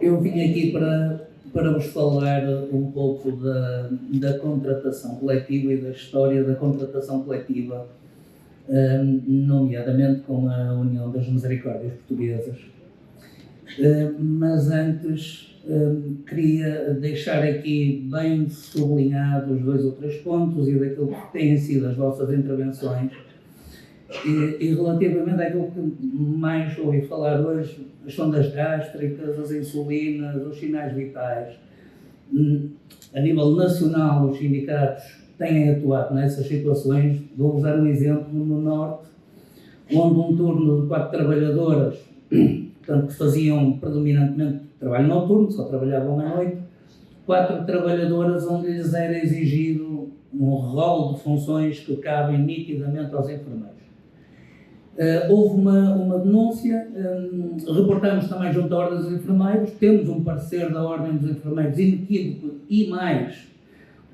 Eu vim aqui para vos falar um pouco da contratação coletiva e da história da contratação coletiva, nomeadamente com a União das Misericórdias Portuguesas. Mas antes queria deixar aqui bem sublinhados 2 ou 3 pontos e daquilo que têm sido as vossas intervenções e relativamente àquilo que mais ouvi falar hoje, as sondas gástricas, as insulinas, os sinais vitais. A nível nacional, os sindicatos têm atuado nessas situações. Vou-vos dar um exemplo no Norte, onde um turno de 4 trabalhadoras, portanto, que faziam predominantemente trabalho noturno, só trabalhavam à noite, 4 trabalhadoras onde lhes era exigido um rol de funções que cabem nitidamente aos enfermeiros. Houve uma denúncia, reportamos também junto à Ordem dos Enfermeiros, temos um parecer da Ordem dos Enfermeiros inequívoco e mais,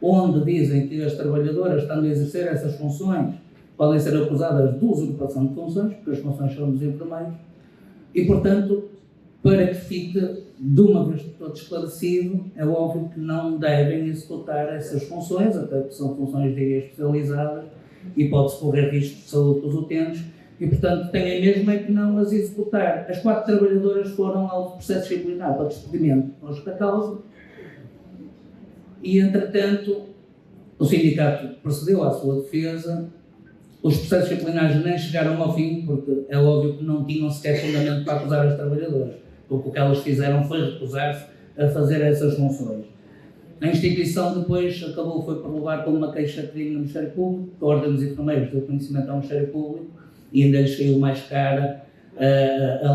onde dizem que as trabalhadoras, estando a exercer essas funções, podem ser acusadas de usurpação de funções, porque as funções são dos enfermeiros, e, portanto, para que fique de uma vez por todas esclarecido, é óbvio que não devem executar essas funções, até porque são funções, diria, especializadas, e pode-se correr risco de saúde dos utentes, e, portanto, têm mesmo é que não as executar. As 4 trabalhadoras foram ao processo disciplinar para despedimento com justa causa e, entretanto, o sindicato procedeu à sua defesa. Os processos disciplinares nem chegaram ao fim, porque é óbvio que não tinham sequer fundamento para acusar as trabalhadoras, porque o que elas fizeram foi recusar-se a fazer essas funções. A instituição depois acabou por levar com uma queixa-crime no Ministério Público, a Ordem dos Enfermeiros deu conhecimento ao Ministério Público, e ainda lhes saiu mais cara a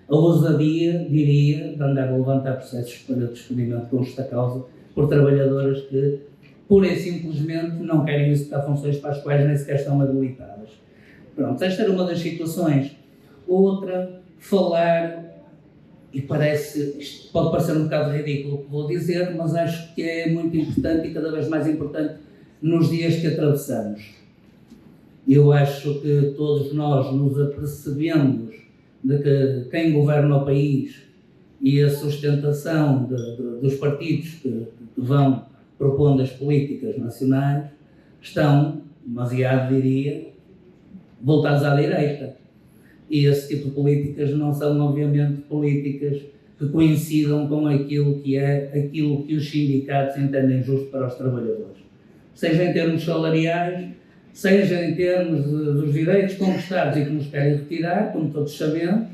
ousadia, diria, de andar a levantar processos para despedimento com justa causa por trabalhadoras que, pura e simplesmente, não querem executar funções para as quais nem sequer estão habilitadas. Pronto, esta era uma das situações. Outra, falar, e isto pode parecer um bocado ridículo o que vou dizer, mas acho que é muito importante e cada vez mais importante nos dias que atravessamos. Eu acho que todos nós nos apercebemos de que quem governa o país e a sustentação dos partidos que vão propondo as políticas nacionais estão, demasiado diria, voltados à direita. E esse tipo de políticas não são, obviamente, políticas que coincidam com aquilo que os sindicatos entendem justo para os trabalhadores. Seja em termos salariais, seja em termos dos direitos conquistados e que nos querem retirar, como todos sabemos,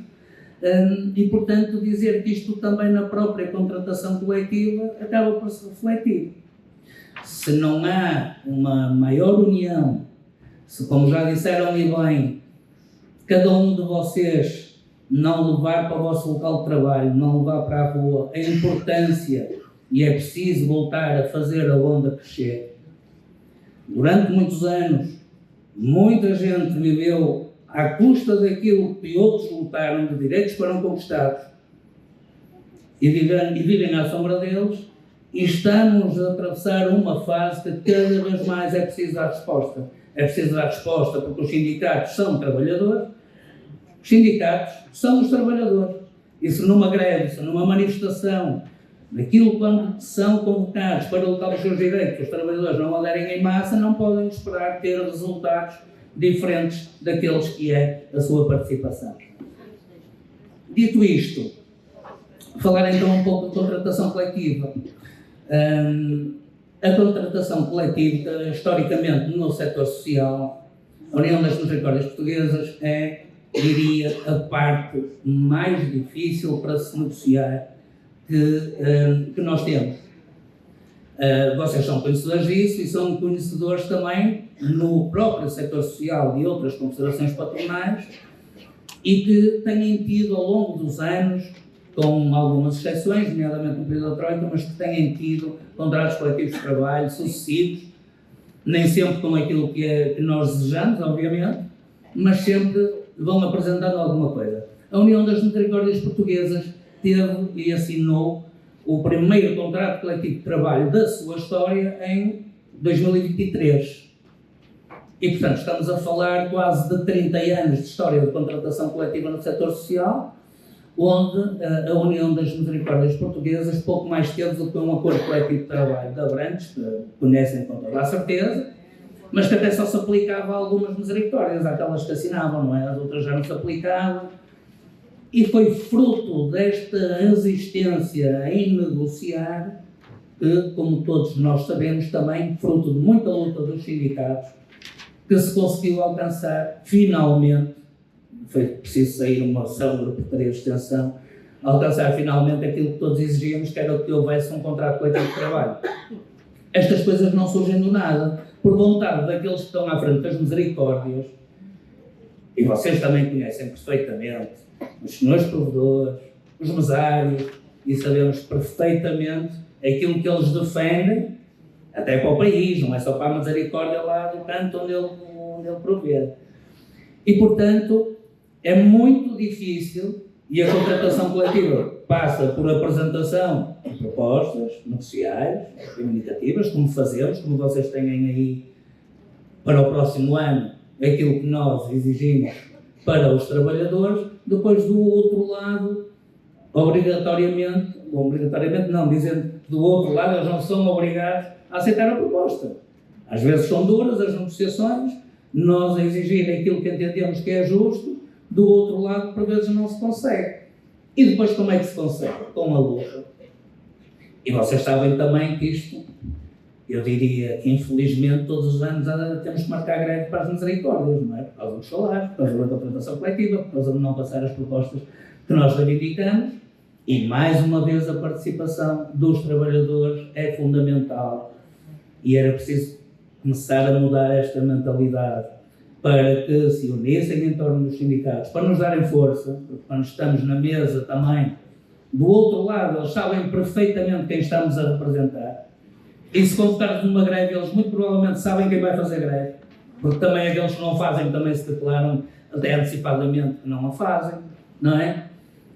e, portanto, dizer que isto também na própria contratação coletiva acaba por se refletir. Se não há uma maior união, se, como já disseram e bem, cada um de vocês não levar para o vosso local de trabalho, não levar para a rua a importância, e é preciso voltar a fazer a onda crescer. Durante muitos anos, muita gente viveu à custa daquilo que outros lutaram, de direitos que foram conquistados, e vivem à sombra deles, e estamos a atravessar uma fase que cada vez mais é preciso dar resposta. É preciso dar resposta porque os sindicatos são trabalhadores, os sindicatos são os trabalhadores. E se numa greve, se numa manifestação, daquilo quando são convocados para lutar pelos seus direitos, os trabalhadores não aderem em massa, não podem esperar ter resultados diferentes daqueles que é a sua participação. Dito isto, falar então um pouco de contratação coletiva. A contratação coletiva, historicamente, no setor social, a União das Misericórdias Portuguesas é, diria, a parte mais difícil para se negociar que nós temos. Vocês são conhecedores disso e são conhecedores também no próprio setor social e outras confederações patronais e que têm tido ao longo dos anos, com algumas exceções, nomeadamente no período da Troika, mas que têm tido contratos coletivos de trabalho sucessivos, nem sempre com aquilo que nós desejamos, obviamente, mas sempre vão apresentando alguma coisa. A União das Misericórdias Portuguesas teve e assinou o primeiro contrato coletivo de trabalho da sua história em 2023. E, portanto, estamos a falar quase de 30 anos de história de contratação coletiva no setor social, onde a União das Misericórdias Portuguesas pouco mais teve do que um acordo coletivo de trabalho de Abrantes, que conhecem com toda a certeza, mas que até só se aplicava a algumas misericórdias, àquelas que assinavam, não é? As outras já não se aplicavam. E foi fruto desta resistência em negociar que, como todos nós sabemos, também fruto de muita luta dos sindicatos, que se conseguiu alcançar, finalmente, foi preciso sair uma célula de portaria de extensão, alcançar finalmente aquilo que todos exigíamos, que era que houvesse um contrato coletivo de trabalho. Estas coisas não surgem do nada, por vontade daqueles que estão à frente das misericórdias, e vocês também conhecem perfeitamente, os senhores provedores, os mesários, e sabemos perfeitamente aquilo que eles defendem, até para o país, não é só para a misericórdia lá do canto onde ele provê. E, portanto, é muito difícil, e a contratação coletiva passa por apresentação de propostas negociais, reivindicativas, como fazemos, como vocês têm aí para o próximo ano, aquilo que nós exigimos para os trabalhadores. Depois, do outro lado, obrigatoriamente não, dizendo que do outro lado eles não são obrigados a aceitar a proposta. Às vezes são duras as negociações, nós a exigir aquilo que entendemos que é justo, do outro lado, por vezes não se consegue. E depois como é que se consegue? Com a luta. E vocês sabem também que isto, eu diria que infelizmente todos os anos temos que marcar greve para as misericórdias, não é? Por causa dos salários, por causa da contratação coletiva, por causa de não passar as propostas que nós reivindicamos. E mais uma vez a participação dos trabalhadores é fundamental. E era preciso começar a mudar esta mentalidade para que se unissem em torno dos sindicatos, para nos darem força, porque quando estamos na mesa também, do outro lado, eles sabem perfeitamente quem estamos a representar. E se convocarmos numa greve, eles muito provavelmente sabem quem vai fazer greve, porque também aqueles que não fazem também se declaram até antecipadamente que não a fazem, não é?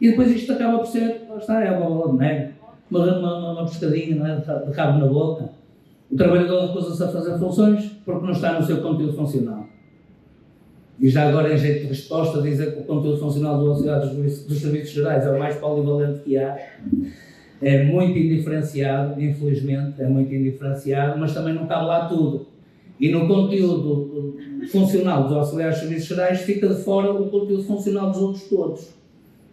E depois isto acaba por ser, é uma bola de neve, uma pescadinha, não é? De rabo na boca. O trabalhador recusa-se a fazer funções porque não está no seu conteúdo funcional. E já agora, em jeito de resposta, dizer que o conteúdo funcional do auxiliar dos serviços gerais é o mais polivalente que há. É muito indiferenciado, infelizmente, é muito indiferenciado, mas também não cabe lá tudo. E no conteúdo funcional dos auxiliares de serviços gerais fica de fora o conteúdo funcional dos outros todos.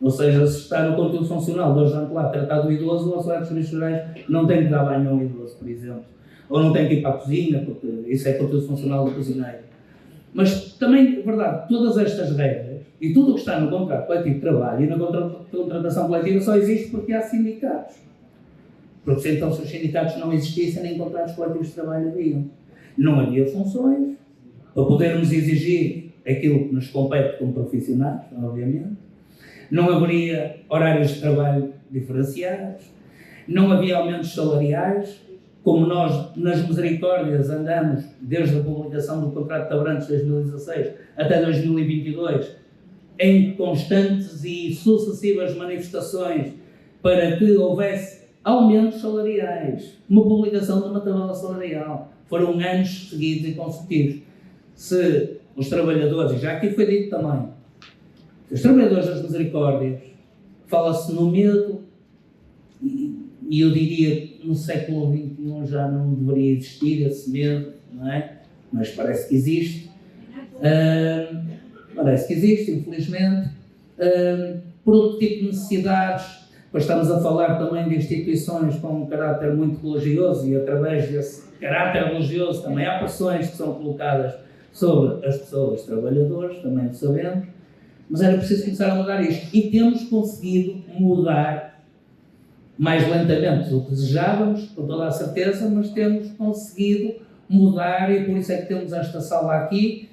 Ou seja, se está no conteúdo funcional do ajudante lá tratar do idoso, o auxiliar de serviços gerais não tem que dar banho a um idoso, por exemplo. Ou não tem que ir para a cozinha, porque isso é conteúdo funcional do cozinheiro. Mas também, é verdade, todas estas regras e tudo o que está no contrato coletivo de trabalho e na contratação coletiva só existe porque há sindicatos. Porque se então se os sindicatos não existissem, nem contratos coletivos de trabalho haviam. Não havia funções para podermos exigir aquilo que nos compete como profissionais, obviamente. Não haveria horários de trabalho diferenciados. Não havia aumentos salariais. Como nós, nas misericórdias, andamos desde a publicação do contrato de Abrantes de 2016 até 2022, em constantes e sucessivas manifestações para que houvesse aumentos salariais, uma publicação de uma tabela salarial. Foram anos seguidos e consecutivos. Se os trabalhadores, e já aqui foi dito também, se os trabalhadores das misericórdias, fala-se no medo, e eu diria que no século XXI já não deveria existir esse medo, não é? Mas parece que existe. Infelizmente. Por outro tipo de necessidades, pois estamos a falar também de instituições com um caráter muito religioso e através desse caráter religioso também há pressões que são colocadas sobre as pessoas trabalhadoras, também o sabemos, mas era preciso começar a mudar isto. E temos conseguido mudar mais lentamente do que desejávamos, com toda a certeza, mas temos conseguido mudar e por isso é que temos esta sala aqui,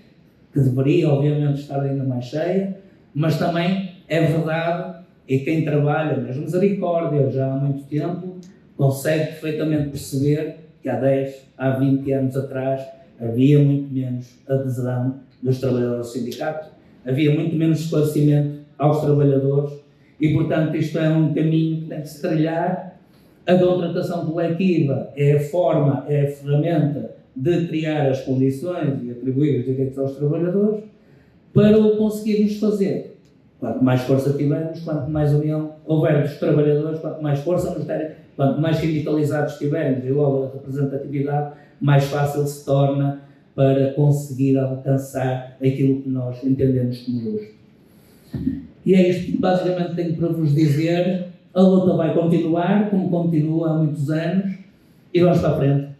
que deveria obviamente estar ainda mais cheia, mas também é verdade, e quem trabalha nas misericórdias já há muito tempo, consegue perfeitamente perceber que há 10, há 20 anos atrás havia muito menos adesão dos trabalhadores do sindicato, havia muito menos esclarecimento aos trabalhadores. E, portanto, isto é um caminho que tem que se trilhar. A contratação coletiva é a forma, é a ferramenta de criar as condições e atribuir os direitos aos trabalhadores para o conseguirmos fazer. Quanto mais força tivermos, quanto mais união houver dos trabalhadores, quanto mais força nos derem, quanto mais sindicalizados estivermos e logo a representatividade, mais fácil se torna para conseguir alcançar aquilo que nós entendemos como justo. E é isto que basicamente tenho para vos dizer. A luta vai continuar, como continua há muitos anos, e vamos para a frente.